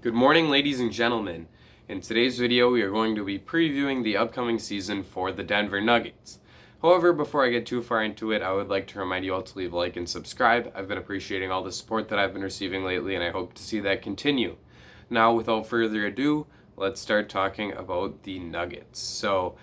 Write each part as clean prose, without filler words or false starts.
Good morning, ladies and gentlemen. In today's video, we are going to be previewing the upcoming season for the Denver Nuggets. However, before I get too far into it, I would like to remind you all to leave a like and subscribe. I've been appreciating all the support that I've been receiving lately, and I hope to see that continue. Now, without further ado, let's start talking about the Nuggets. So,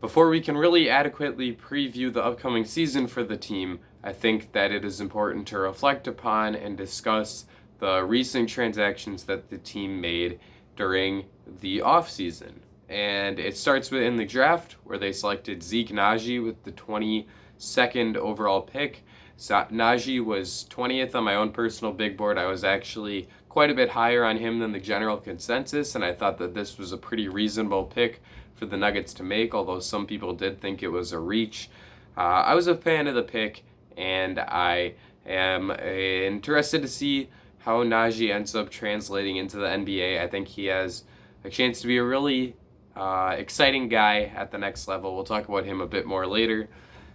before we can really adequately preview the upcoming season for the team, I think that it is important to reflect upon and discuss the recent transactions that the team made during the offseason. And it starts with in the draft, where they selected Zeke Nnaji with the 22nd overall pick. Nnaji was 20th on my own personal big board. I was actually quite a bit higher on him than the general consensus, and I thought that this was a pretty reasonable pick for the Nuggets to make, although some people did think it was a reach. I was a fan of the pick, and I am interested to see how Nnaji ends up translating into the NBA. I think he has a chance to be a really exciting guy at the next level. We'll talk about him a bit more later.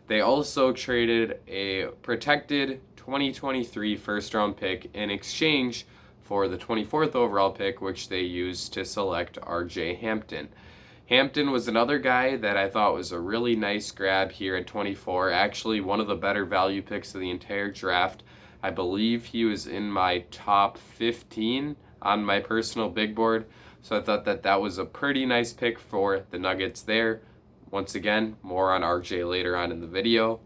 They also traded a protected 2023 first round pick in exchange for the 24th overall pick, which they used to select RJ Hampton. Hampton was another guy that I thought was a really nice grab here at 24, actually one of the better value picks of the entire draft. I believe he was in my top 15 on my personal big board, so I thought that that was a pretty nice pick for the Nuggets there. Once again, more on RJ later on in the video.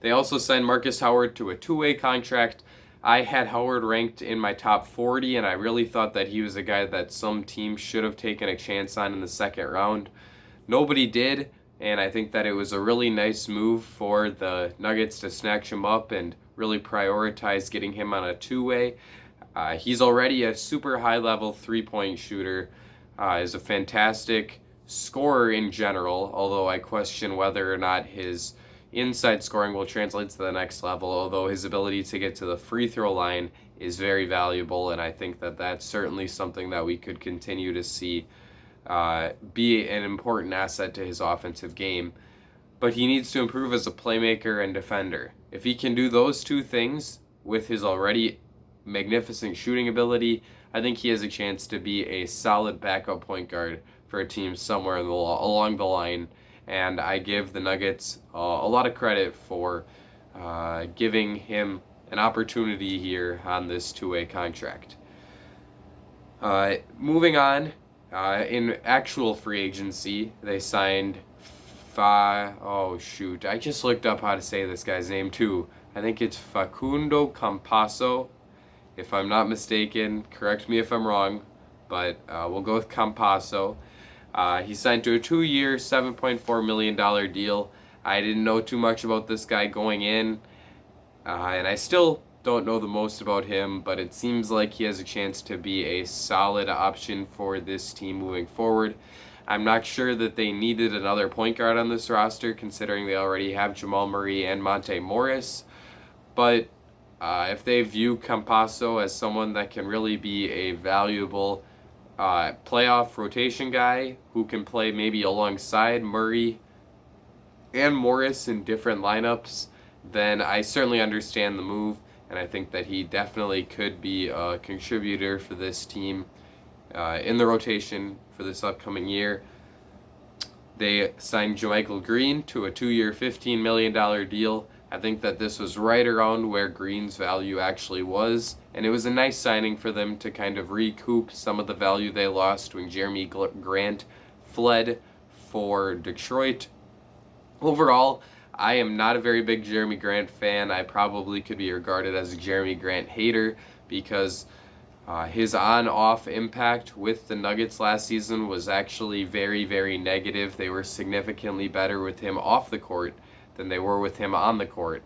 They also signed Marcus Howard to a two-way contract. I had Howard ranked in my top 40, and I really thought that he was a guy that some team should have taken a chance on in the second round. Nobody did, and I think that it was a really nice move for the Nuggets to snatch him up and really prioritize getting him on a two-way. He's already a super high-level three-point shooter, is a fantastic scorer in general, although I question whether or not his inside scoring will translate to the next level, although his ability to get to the free throw line is very valuable, and I think that that's certainly something that we could continue to see be an important asset to his offensive game. But he needs to improve as a playmaker and defender. If he can do those two things with his already magnificent shooting ability, I think he has a chance to be a solid backup point guard for a team somewhere along the line. And I give the Nuggets a lot of credit for giving him an opportunity here on this two-way contract. Moving on, in actual free agency, they signed I just looked up how to say this guy's name too. I think it's Facundo Campazzo, if I'm not mistaken. Correct me if I'm wrong, but we'll go with Campazzo. He signed to a 2-year, $7.4 million deal. I didn't know too much about this guy going in, and I still don't know the most about him, but it seems like he has a chance to be a solid option for this team moving forward. I'm not sure that they needed another point guard on this roster, considering they already have Jamal Murray and Monte Morris, but if they view Campazzo as someone that can really be a valuable playoff rotation guy who can play maybe alongside Murray and Morris in different lineups, then I certainly understand the move, and I think that he definitely could be a contributor for this team in the rotation for this upcoming year. They signed JaMychal Green to a 2-year, $15 million deal. I think that this was right around where Green's value actually was, and it was a nice signing for them to kind of recoup some of the value they lost when Jeremy Grant fled for Detroit. Overall, I am not a very big Jeremy Grant fan. I probably could be regarded as a Jeremy Grant hater because his on-off impact with the Nuggets last season was actually very, very negative. They were significantly better with him off the court than they were with him on the court.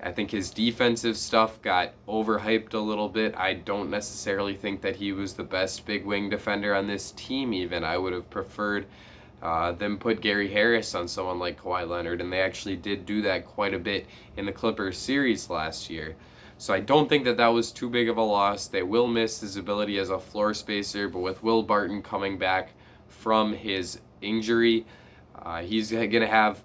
I think his defensive stuff got overhyped a little bit. I don't necessarily think that he was the best big wing defender on this team even. I would have preferred them put Gary Harris on someone like Kawhi Leonard, and they actually did do that quite a bit in the Clippers series last year. So I don't think that that was too big of a loss. They will miss his ability as a floor spacer, but with Will Barton coming back from his injury, he's going to have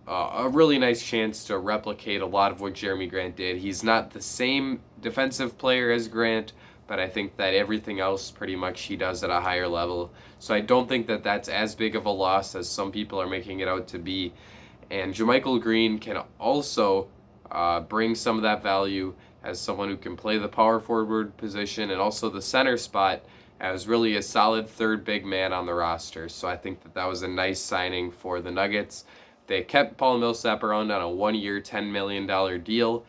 a really nice chance to replicate a lot of what Jeremy Grant did. He's not the same defensive player as Grant, but I think that everything else pretty much he does at a higher level. So I don't think that that's as big of a loss as some people are making it out to be. And JaMychal Green can also bring some of that value as someone who can play the power forward position and also the center spot as really a solid third big man on the roster. So I think that that was a nice signing for the Nuggets. They kept Paul Millsap around on a 1-year, $10 million deal.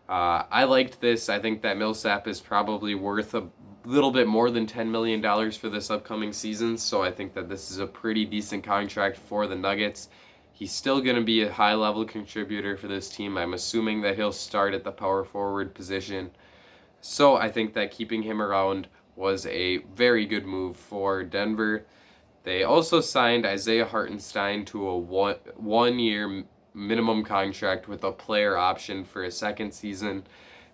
I liked this. I think that Millsap is probably worth a little bit more than $10 million for this upcoming season, so I think that this is a pretty decent contract for the Nuggets. He's still going to be a high-level contributor for this team. I'm assuming that he'll start at the power forward position. So I think that keeping him around was a very good move for Denver. They also signed Isaiah Hartenstein to a one-year minimum contract with a player option for a second season.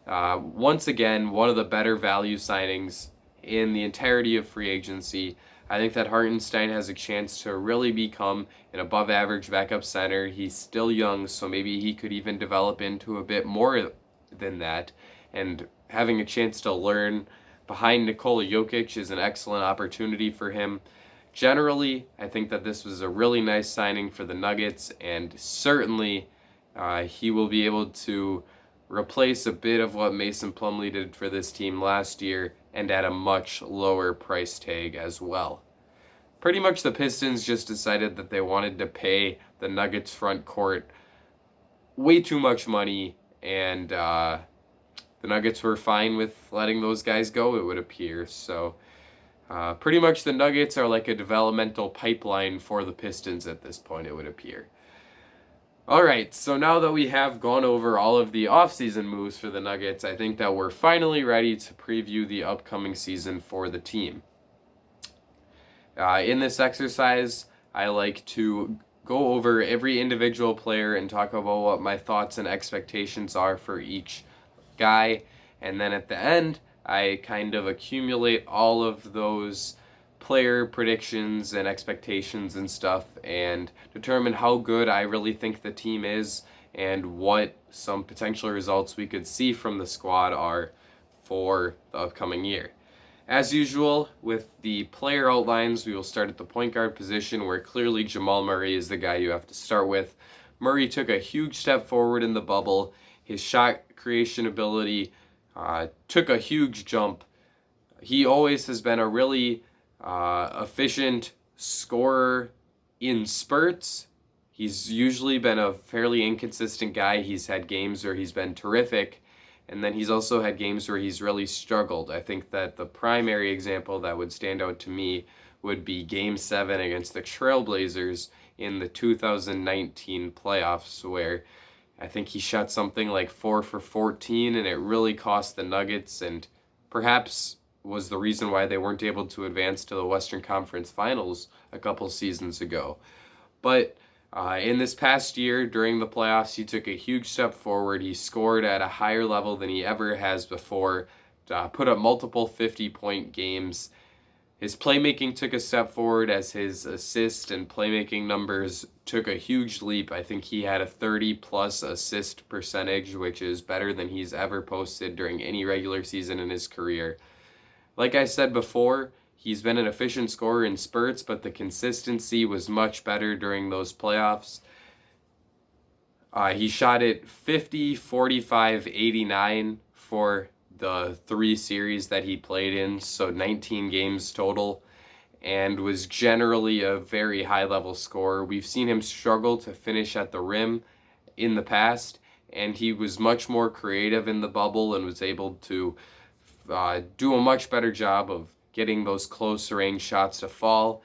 Once again, one of the better value signings in the entirety of free agency. I think that Hartenstein has a chance to really become an above-average backup center. He's still young, so maybe he could even develop into a bit more than that. And having a chance to learn behind Nikola Jokic is an excellent opportunity for him. Generally, I think that this was a really nice signing for the Nuggets, and certainly he will be able to replace a bit of what Mason Plumlee did for this team last year and at a much lower price tag as well. Pretty much the Pistons just decided that they wanted to pay the Nuggets front court way too much money, and the Nuggets were fine with letting those guys go, it would appear. So pretty much the Nuggets are like a developmental pipeline for the Pistons at this point, it would appear. Alright, so now that we have gone over all of the offseason moves for the Nuggets, I think that we're finally ready to preview the upcoming season for the team. In this exercise, I like to go over every individual player and talk about what my thoughts and expectations are for each guy, and then at the end, I kind of accumulate all of those player predictions and expectations and stuff and determine how good I really think the team is and what some potential results we could see from the squad are for the upcoming year. As usual, with the player outlines, we will start at the point guard position where clearly Jamal Murray is the guy you have to start with. Murray took a huge step forward in the bubble. His shot creation ability took a huge jump. He always has been a really efficient scorer in spurts. He's usually been a fairly inconsistent guy. He's had games where he's been terrific, and then he's also had games where he's really struggled. I think that the primary example that would stand out to me would be Game 7 against the Trailblazers in the 2019 playoffs, where I think he shot something like 4 for 14, and it really cost the Nuggets and perhaps was the reason why they weren't able to advance to the Western Conference Finals a couple seasons ago. But in this past year, during the playoffs, he took a huge step forward. He scored at a higher level than he ever has before, put up multiple 50-point games. His playmaking took a step forward as his assist and playmaking numbers took a huge leap. I think he had a 30-plus assist percentage, which is better than he's ever posted during any regular season in his career. Like I said before, he's been an efficient scorer in spurts, but the consistency was much better during those playoffs. He shot it 50, 45, 89 for the 3 series that he played in, so 19 games total, and was generally a very high-level scorer. We've seen him struggle to finish at the rim in the past, and he was much more creative in the bubble and was able to do a much better job of getting those close-range shots to fall.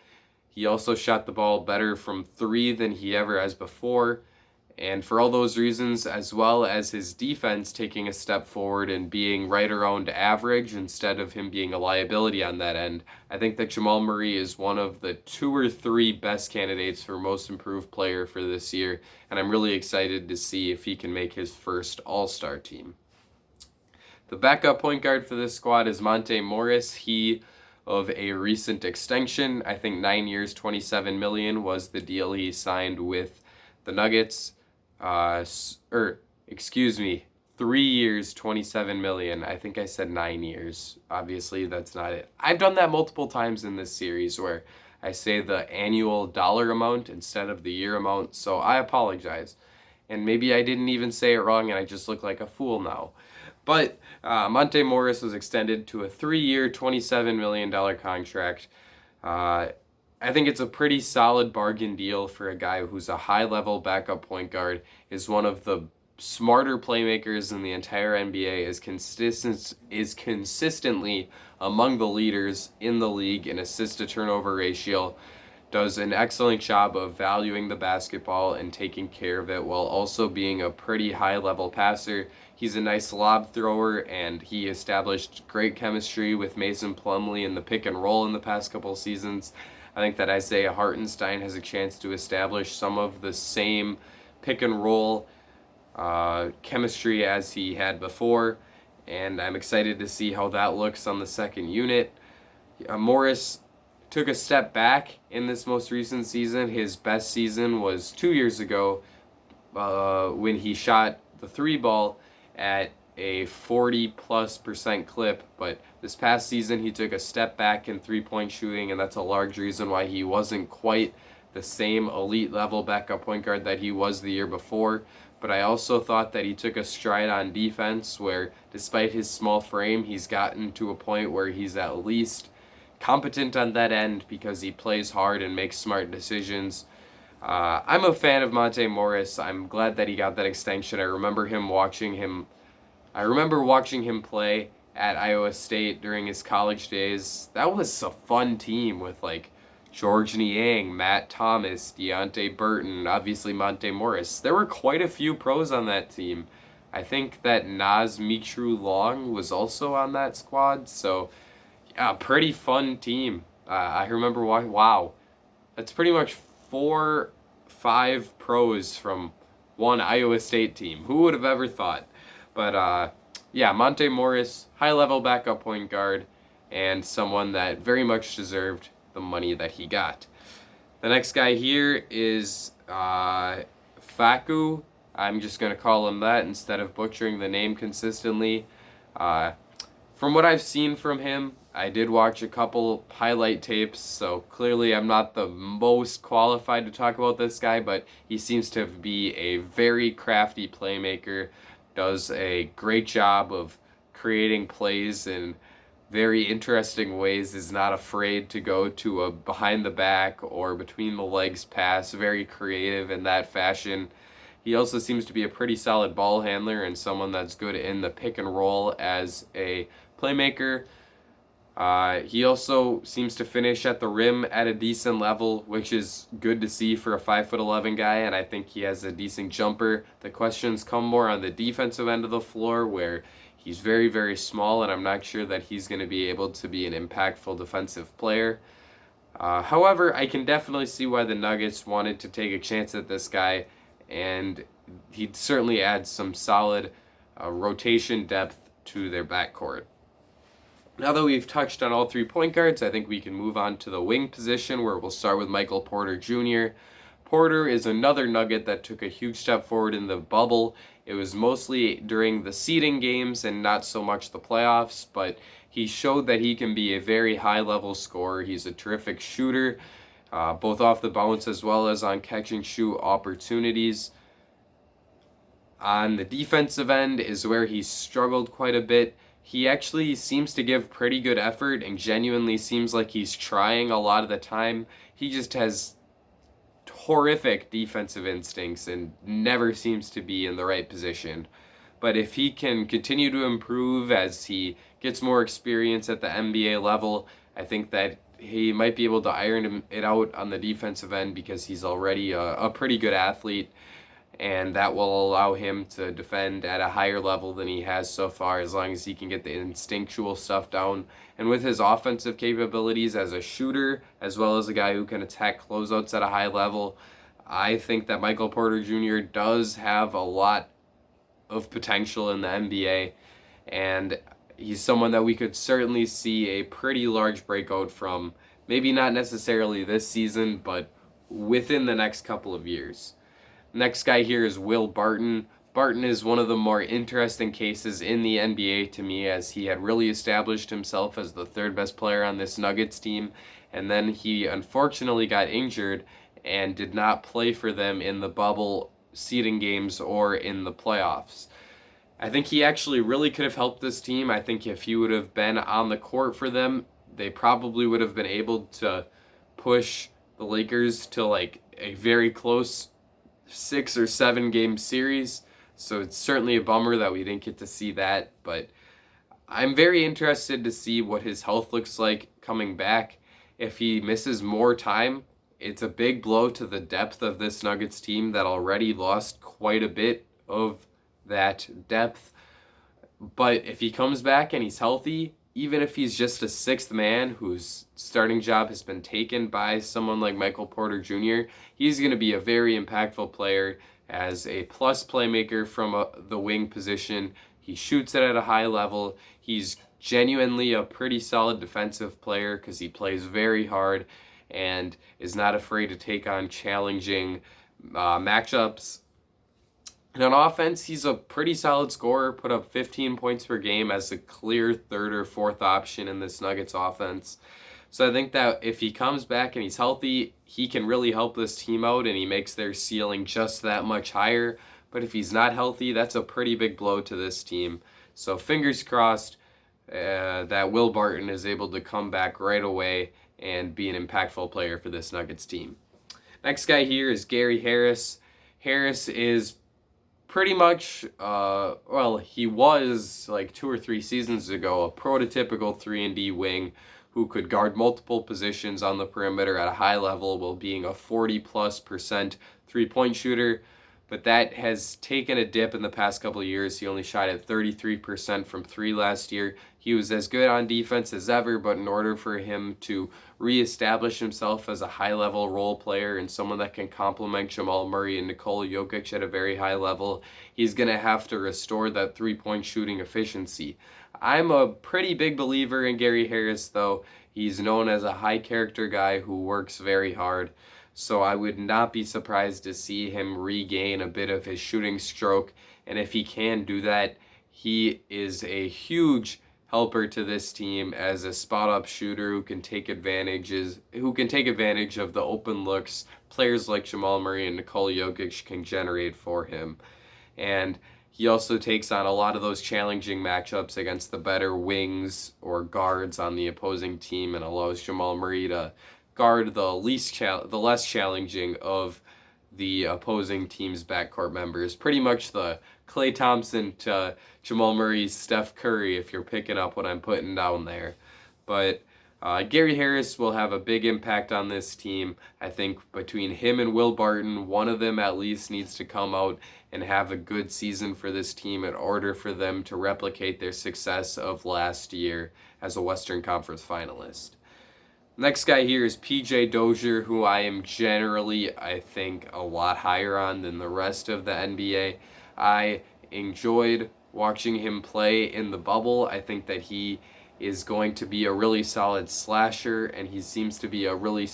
He also shot the ball better from 3 than he ever has before. And for all those reasons, as well as his defense taking a step forward and being right around average instead of him being a liability on that end, I think that Jamal Murray is one of the 2 or 3 best candidates for most improved player for this year. And I'm really excited to see if he can make his first All-Star team. The backup point guard for this squad is Monte Morris. He of a recent extension. I think 9 years, $27 million was the deal he signed with the Nuggets. 3 years, 27 million. I think I said 9 years. Obviously, that's not it. I've done that multiple times in this series where I say the annual dollar amount instead of the year amount, so I apologize. And maybe I didn't even say it wrong and I just look like a fool now. But Monte Morris was extended to a 3-year, $27 million contract. Uh, I think it's a pretty solid bargain deal for a guy who's a high-level backup point guard, is one of the smarter playmakers in the entire NBA, is consistently among the leaders in the league in assist to turnover ratio, does an excellent job of valuing the basketball and taking care of it while also being a pretty high level passer. He's a nice lob thrower, and he established great chemistry with Mason Plumlee in the pick and roll in the past couple seasons. I think that Isaiah Hartenstein has a chance to establish some of the same pick and roll chemistry as he had before, and I'm excited to see how that looks on the second unit. Morris took a step back in this most recent season. His best season was 2 years ago when he shot the three ball at a 40+% clip, but this past season he took a step back in 3-point shooting, and that's a large reason why he wasn't quite the same elite level backup point guard that he was the year before. But I also thought that he took a stride on defense where, despite his small frame, he's gotten to a point where he's at least competent on that end because he plays hard and makes smart decisions. I'm a fan of Monte Morris. I'm glad that he got that extension. I remember watching him play at Iowa State during his college days. That was a fun team with like George Niang, Matt Thomas, Deonte Burton, obviously Monte Morris. There were quite a few pros on that team. I think that Naz Mitru Long was also on that squad, so yeah, pretty fun team. I remember wow, that's pretty much 4-5 pros from one Iowa State team. Who would have ever thought? But yeah, Monte Morris, high-level backup point guard, and someone that very much deserved the money that he got. The next guy here is Facu. I'm just going to call him that instead of butchering the name consistently. From what I've seen from him, I did watch a couple highlight tapes, so clearly I'm not the most qualified to talk about this guy, but he seems to be a very crafty playmaker, does a great job of creating plays in very interesting ways, is not afraid to go to a behind the back or between the legs pass, very creative in that fashion. He also seems to be a pretty solid ball handler and someone that's good in the pick and roll as a playmaker. He also seems to finish at the rim at a decent level, which is good to see for a 5'11" guy, and I think he has a decent jumper. The questions come more on the defensive end of the floor, where he's very, very small, and I'm not sure that he's going to be able to be an impactful defensive player. However, I can definitely see why the Nuggets wanted to take a chance at this guy, and he certainly adds some solid rotation depth to their backcourt. Now that we've touched on all 3 point guards, I think we can move on to the wing position, where we'll start with Michael Porter Jr. Porter is another Nugget that took a huge step forward in the bubble. It was mostly during the seeding games and not so much the playoffs, but he showed that he can be a very high-level scorer. He's a terrific shooter, both off the bounce as well as on catch-and-shoot opportunities. On the defensive end is where he struggled quite a bit. He actually seems to give pretty good effort and genuinely seems like he's trying a lot of the time. He just has horrific defensive instincts and never seems to be in the right position. But if he can continue to improve as he gets more experience at the NBA level, I think that he might be able to iron it out on the defensive end because he's already a pretty good athlete, and that will allow him to defend at a higher level than he has so far, as long as he can get the instinctual stuff down. And with his offensive capabilities as a shooter, as well as a guy who can attack closeouts at a high level, I think that Michael Porter Jr. does have a lot of potential in the NBA, and he's someone that we could certainly see a pretty large breakout from, maybe not necessarily this season, but within the next couple of years. Next guy here is Will Barton. Barton is one of the more interesting cases in the NBA to me, as he had really established himself as the third best player on this Nuggets team, and then he unfortunately got injured and did not play for them in the bubble seeding games or in the playoffs. I think he actually really could have helped this team. I think if he would have been on the court for them, they probably would have been able to push the Lakers to like a very close 6 or 7 game series. So it's certainly a bummer that we didn't get to see that, but I'm very interested to see what his health looks like coming back. If he misses more time, it's a big blow to the depth of this Nuggets team that already lost quite a bit of that depth. But if he comes back and he's healthy, even if he's just a sixth man whose starting job has been taken by someone like Michael Porter Jr., he's going to be a very impactful player as a plus playmaker from the wing position. He shoots it at a high level. He's genuinely a pretty solid defensive player because he plays very hard and is not afraid to take on challenging matchups. And on offense, he's a pretty solid scorer, put up 15 points per game as a clear third or fourth option in this Nuggets offense. So I think that if he comes back and he's healthy, he can really help this team out and he makes their ceiling just that much higher. But if he's not healthy, that's a pretty big blow to this team. So fingers crossed that Will Barton is able to come back right away and be an impactful player for this Nuggets team. Next guy here is Gary Harris. Harris is pretty much, he was like 2 or 3 seasons ago a prototypical 3-and-D wing who could guard multiple positions on the perimeter at a high level while being a 40+% three-point shooter. But that has taken a dip in the past couple of years. He only shot at 33% from 3 last year. He was as good on defense as ever, but in order for him to reestablish himself as a high-level role player and someone that can complement Jamal Murray and Nikola Jokic at a very high level, he's going to have to restore that three-point shooting efficiency. I'm a pretty big believer in Gary Harris, though. He's known as a high-character guy who works very hard. So I would not be surprised to see him regain a bit of his shooting stroke. And if he can do that, he is a huge helper to this team as a spot-up shooter who can take advantage of the open looks players like Jamal Murray and Nikola Jokic can generate for him. And he also takes on a lot of those challenging matchups against the better wings or guards on the opposing team and allows Jamal Murray to guard the less challenging of the opposing team's backcourt members. Pretty much the Klay Thompson to Jamal Murray's Steph Curry, if you're picking up what I'm putting down there. But Gary Harris will have a big impact on this team. I think between him and Will Barton, one of them at least needs to come out and have a good season for this team in order for them to replicate their success of last year as a Western Conference finalist. Next guy here is PJ Dozier, who I am generally, I think, a lot higher on than the rest of the NBA. I enjoyed watching him play in the bubble. I think that he is going to be a really solid slasher, and he seems to be a really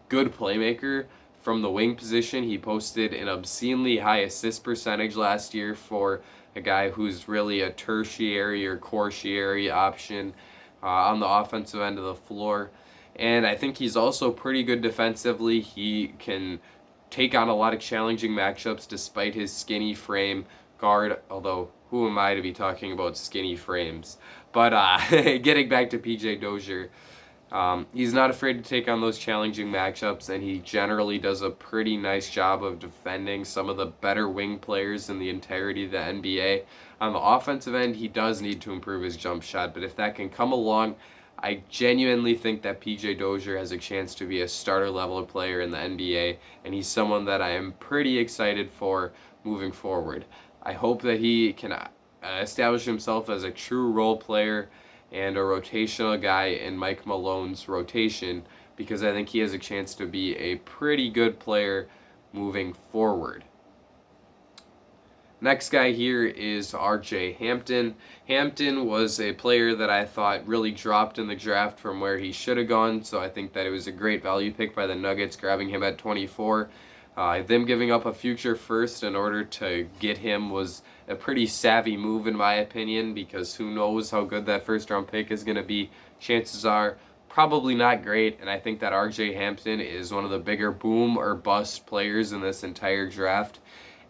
good playmaker from the wing position. He posted an obscenely high assist percentage last year for a guy who's really a tertiary or quaternary option on the offensive end of the floor. And I think he's also pretty good defensively. He can take on a lot of challenging matchups despite his skinny frame guard, although who am I to be talking about skinny frames? But getting back to PJ Dozier, he's not afraid to take on those challenging matchups, and he generally does a pretty nice job of defending some of the better wing players in the entirety of the NBA. On the offensive end, he does need to improve his jump shot, but if that can come along, I genuinely think that PJ Dozier has a chance to be a starter level player in the NBA, and he's someone that I am pretty excited for moving forward. I hope that he can establish himself as a true role player and a rotational guy in Mike Malone's rotation, because I think he has a chance to be a pretty good player moving forward. Next guy here is RJ Hampton. Hampton was a player that I thought really dropped in the draft from where he should have gone, so I think that it was a great value pick by the Nuggets, grabbing him at 24. Them giving up a future first in order to get him was a pretty savvy move in my opinion, because who knows how good that first round pick is going to be. Chances are probably not great, and I think that RJ Hampton is one of the bigger boom or bust players in this entire draft,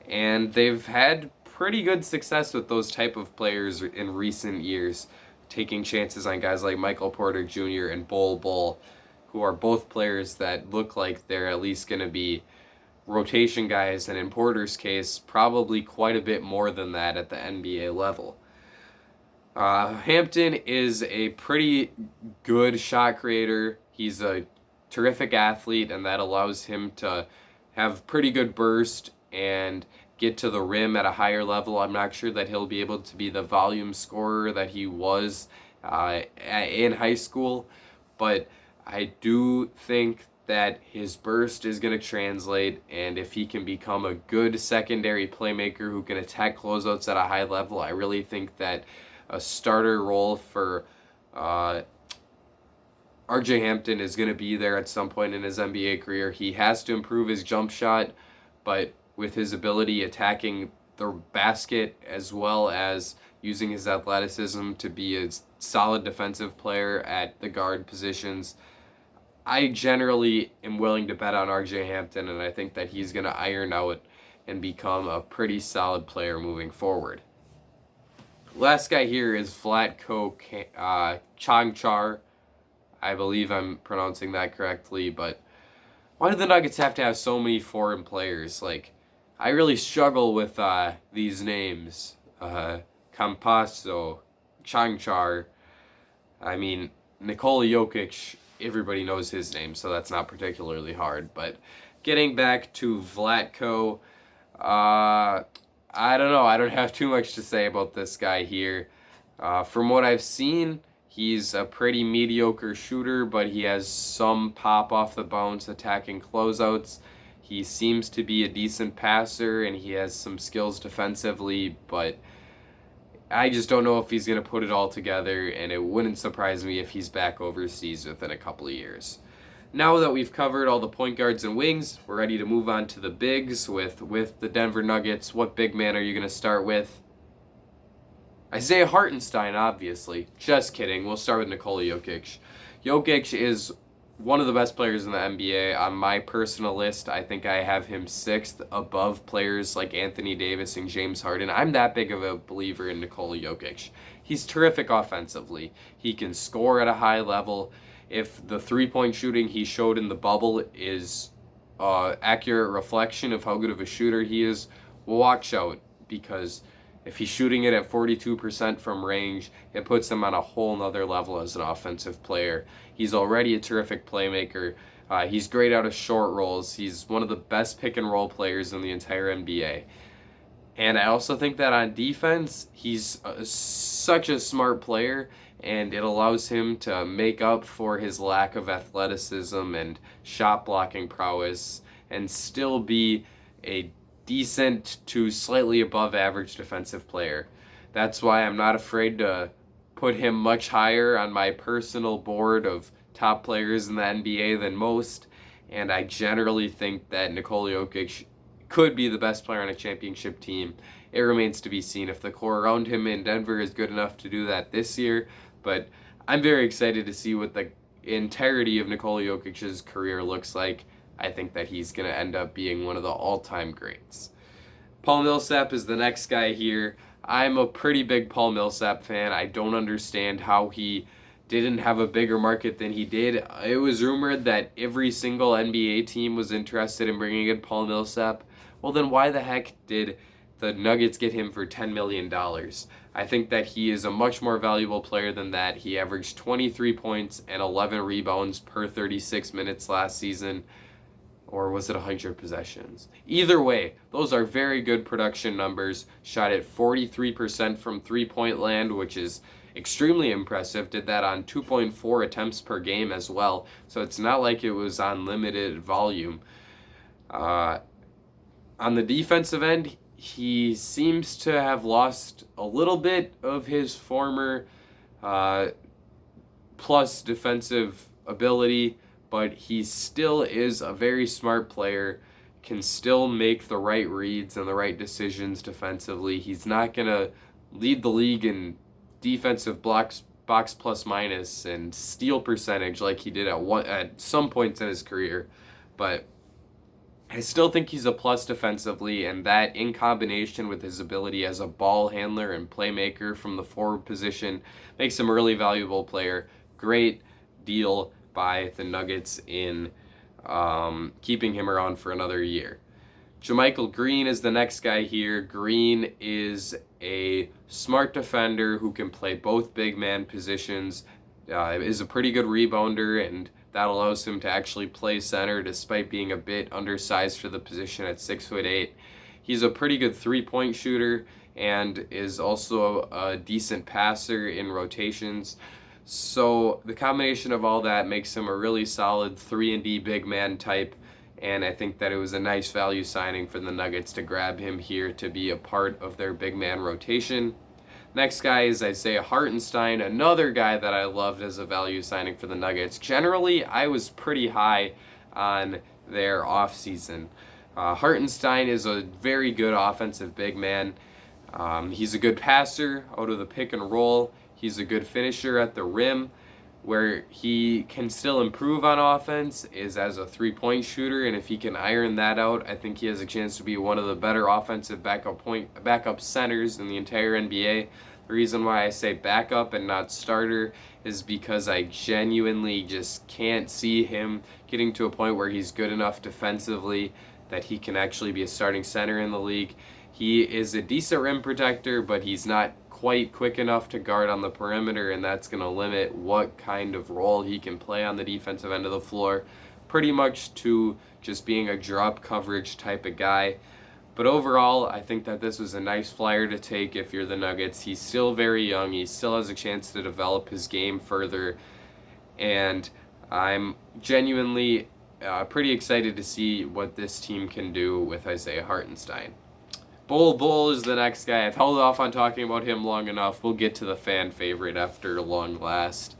and they've had pretty good success with those type of players in recent years, taking chances on guys like Michael Porter Jr. and Bol Bol, who are both players that look like they're at least going to be rotation guys, and in Porter's case, probably quite a bit more than that at the NBA level. Hampton is a pretty good shot creator. He's a terrific athlete, and that allows him to have pretty good burst and get to the rim at a higher level. I'm not sure that he'll be able to be the volume scorer that he was in high school, but I do think that his burst is going to translate, and if he can become a good secondary playmaker who can attack closeouts at a high level, I really think that a starter role for RJ Hampton is going to be there at some point in his NBA career. He has to improve his jump shot, but with his ability attacking the basket as well as using his athleticism to be a solid defensive player at the guard positions, I generally am willing to bet on RJ Hampton, and I think that he's going to iron out and become a pretty solid player moving forward. Last guy here is Vlatko Čančar. I believe I'm pronouncing that correctly, but why do the Nuggets have to have so many foreign players? Like, I really struggle with these names. Campasso, Čančar. I mean, Nikola Jokic, everybody knows his name, so that's not particularly hard. But getting back to Vlatko, I don't know. I don't have too much to say about this guy here. From what I've seen, he's a pretty mediocre shooter, but he has some pop off the bounce attacking closeouts. He seems to be a decent passer, and he has some skills defensively, but I just don't know if he's going to put it all together, and it wouldn't surprise me if he's back overseas within a couple of years. Now that we've covered all the point guards and wings, we're ready to move on to the bigs with the Denver Nuggets. What big man are you going to start with? Isaiah Hartenstein, obviously. Just kidding. We'll start with Nikola Jokic. Jokic is one of the best players in the NBA. On my personal list, I think I have him 6th above players like Anthony Davis and James Harden. I'm that big of a believer in Nikola Jokic. He's terrific offensively. He can score at a high level. If the three-point shooting he showed in the bubble is accurate reflection of how good of a shooter he is, watch out, because if he's shooting it at 42% from range, it puts him on a whole nother level as an offensive player. He's already a terrific playmaker. He's great out of short rolls. He's one of the best pick-and-roll players in the entire NBA. And I also think that on defense, he's such a smart player, and it allows him to make up for his lack of athleticism and shot blocking prowess and still be a decent to slightly above average defensive player. That's why I'm not afraid to put him much higher on my personal board of top players in the NBA than most, and I generally think that Nikola Jokic could be the best player on a championship team. It remains to be seen if the core around him in Denver is good enough to do that this year, but I'm very excited to see what the entirety of Nikola Jokic's career looks like. I think that he's going to end up being one of the all-time greats. Paul Millsap is the next guy here. I'm a pretty big Paul Millsap fan. I don't understand how he didn't have a bigger market than he did. It was rumored that every single NBA team was interested in bringing in Paul Millsap. Well, then why the heck did the Nuggets get him for $10 million? I think that he is a much more valuable player than that. He averaged 23 points and 11 rebounds per 36 minutes last season. Or was it 100 possessions? Either way, those are very good production numbers. Shot at 43% from three-point land, which is extremely impressive. Did that on 2.4 attempts per game as well. So it's not like it was on limited volume. On the defensive end, he seems to have lost a little bit of his former plus defensive ability, but he still is a very smart player. can still make the right reads and the right decisions defensively. He's not going to lead the league in defensive box plus minus and steal percentage like he did at some points in his career, but I still think he's a plus defensively, and that in combination with his ability as a ball handler and playmaker from the forward position makes him a really valuable player. Great deal by the Nuggets in keeping him around for another year. JaMychal Green is the next guy here. Green is a smart defender who can play both big man positions, is a pretty good rebounder, and that allows him to actually play center despite being a bit undersized for the position at 6'8". He's a pretty good three-point shooter and is also a decent passer in rotations. So the combination of all that makes him a really solid 3-and-D big man type, and I think that it was a nice value signing for the Nuggets to grab him here to be a part of their big man rotation. Next guy is Isaiah Hartenstein, another guy that I loved as a value signing for the Nuggets. Generally, I was pretty high on their offseason. Hartenstein is a very good offensive big man. He's a good passer out of the pick and roll. He's a good finisher at the rim. Where he can still improve on offense is as a three-point shooter, and if he can iron that out, I think he has a chance to be one of the better offensive backup centers in the entire NBA. The reason why I say backup and not starter is because I genuinely just can't see him getting to a point where he's good enough defensively that he can actually be a starting center in the league. He is a decent rim protector, but he's not quite quick enough to guard on the perimeter, and that's going to limit what kind of role he can play on the defensive end of the floor, pretty much to just being a drop coverage type of guy. But overall, I think that this was a nice flyer to take if you're the Nuggets. He's still very young. He still has a chance to develop his game further, and I'm genuinely pretty excited to see what this team can do with Isaiah Hartenstein. Bol Bol is the next guy. I've held off on talking about him long enough. We'll get to the fan favorite after long last.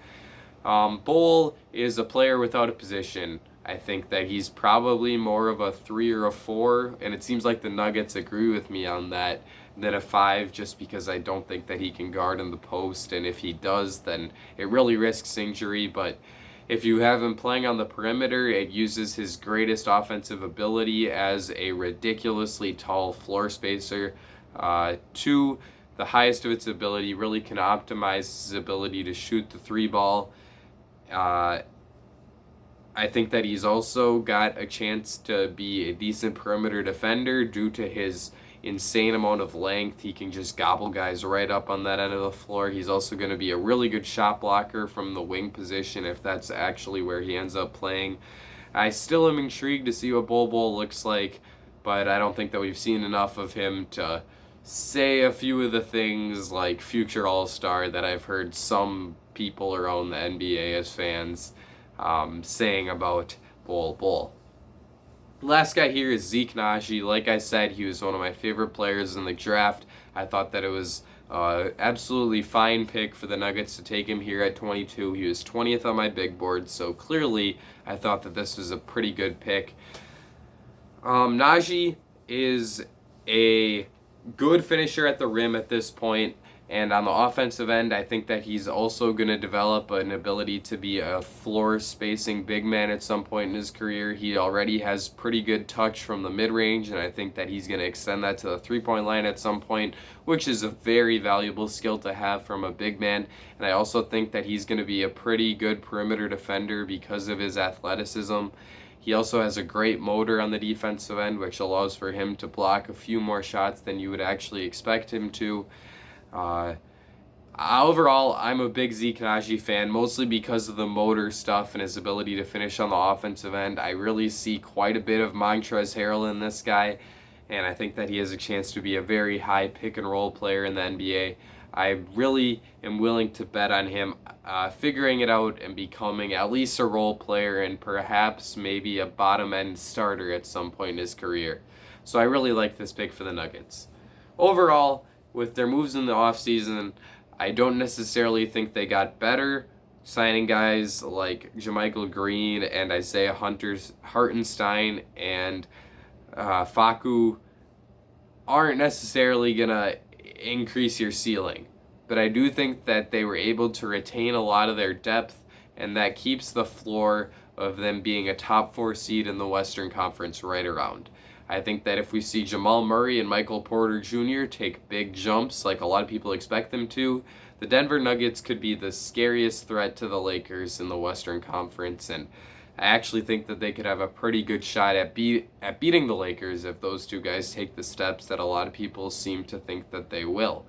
Bol is a player without a position. I think that he's probably more of a 3 or a 4, and it seems like the Nuggets agree with me on that, than a 5, just because I don't think that he can guard in the post, and if he does, then it really risks injury. But if you have him playing on the perimeter, it uses his greatest offensive ability as a ridiculously tall floor spacer to the highest of its ability, really can optimize his ability to shoot the 3 ball. I think that he's also got a chance to be a decent perimeter defender due to his insane amount of length. He can just gobble guys right up on that end of the floor. He's also going to be a really good shot blocker from the wing position if that's actually where he ends up playing. I still am intrigued to see what Bol Bol looks like, but I don't think that we've seen enough of him to say a few of the things like future All-Star that I've heard some people around the NBA as fans saying about Bol Bol. Last guy here is Zeke Nnaji. Like I said, he was one of my favorite players in the draft. I thought that it was absolutely fine pick for the Nuggets to take him here at 22. He was 20th on my big board, so clearly I thought that this was a pretty good pick. Nnaji is a good finisher at the rim at this point, and on the offensive end, I think that he's also going to develop an ability to be a floor spacing big man at some point in his career. He already has pretty good touch from the mid-range, and I think that he's going to extend that to the three-point line at some point, which is a very valuable skill to have from a big man. And I also think that he's going to be a pretty good perimeter defender because of his athleticism. He also has a great motor on the defensive end, which allows for him to block a few more shots than you would actually expect him to. Overall, I'm a big Zeke Nnaji fan, mostly because of the motor stuff and his ability to finish on the offensive end. I really see quite a bit of Montrezl Harrell in this guy, and I think that he has a chance to be a very high pick-and-roll player in the NBA. I really am willing to bet on him figuring it out and becoming at least a role player and perhaps maybe a bottom-end starter at some point in his career. So I really like this pick for the Nuggets. Overall, with their moves in the offseason, I don't necessarily think they got better, signing guys like JaMychal Green and Isaiah Hartenstein and Facu aren't necessarily going to increase your ceiling. But I do think that they were able to retain a lot of their depth, and that keeps the floor of them being a top 4 seed in the Western Conference right around. I think that if we see Jamal Murray and Michael Porter Jr. take big jumps like a lot of people expect them to, the Denver Nuggets could be the scariest threat to the Lakers in the Western Conference, and I actually think that they could have a pretty good shot at beating the Lakers if those two guys take the steps that a lot of people seem to think that they will.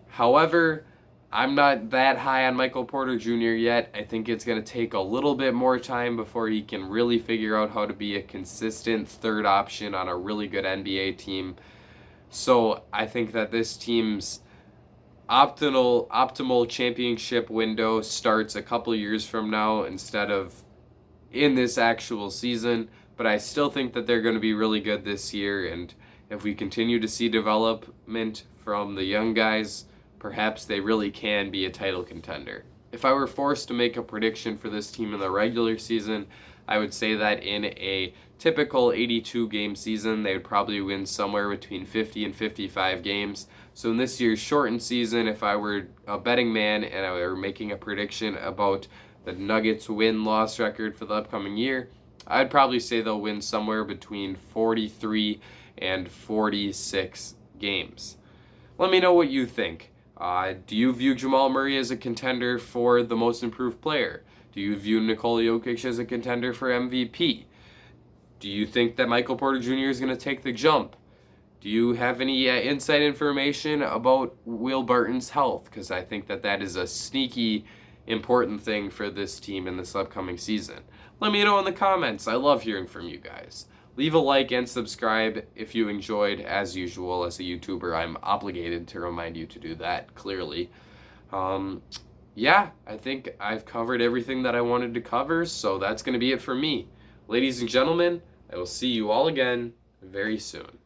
However, I'm not that high on Michael Porter Jr. yet. I think it's going to take a little bit more time before he can really figure out how to be a consistent third option on a really good NBA team. So I think that this team's optimal championship window starts a couple years from now instead of in this actual season. But I still think that they're going to be really good this year, and if we continue to see development from the young guys, perhaps they really can be a title contender. If I were forced to make a prediction for this team in the regular season, I would say that in a typical 82 game season, they would probably win somewhere between 50 and 55 games. So in this year's shortened season, if I were a betting man and I were making a prediction about the Nuggets win-loss record for the upcoming year, I'd probably say they'll win somewhere between 43 and 46 games. Let me know what you think. Do you view Jamal Murray as a contender for the most improved player? Do you view Nikola Jokic as a contender for MVP? Do you think that Michael Porter Jr. is going to take the jump? Do you have any inside information about Will Barton's health? Because I think that that is a sneaky important thing for this team in this upcoming season. Let me know in the comments. I love hearing from you guys. Leave a like and subscribe if you enjoyed. As usual, as a YouTuber, I'm obligated to remind you to do that, clearly. Yeah, I think I've covered everything that I wanted to cover, so that's going to be it for me. Ladies and gentlemen, I will see you all again very soon.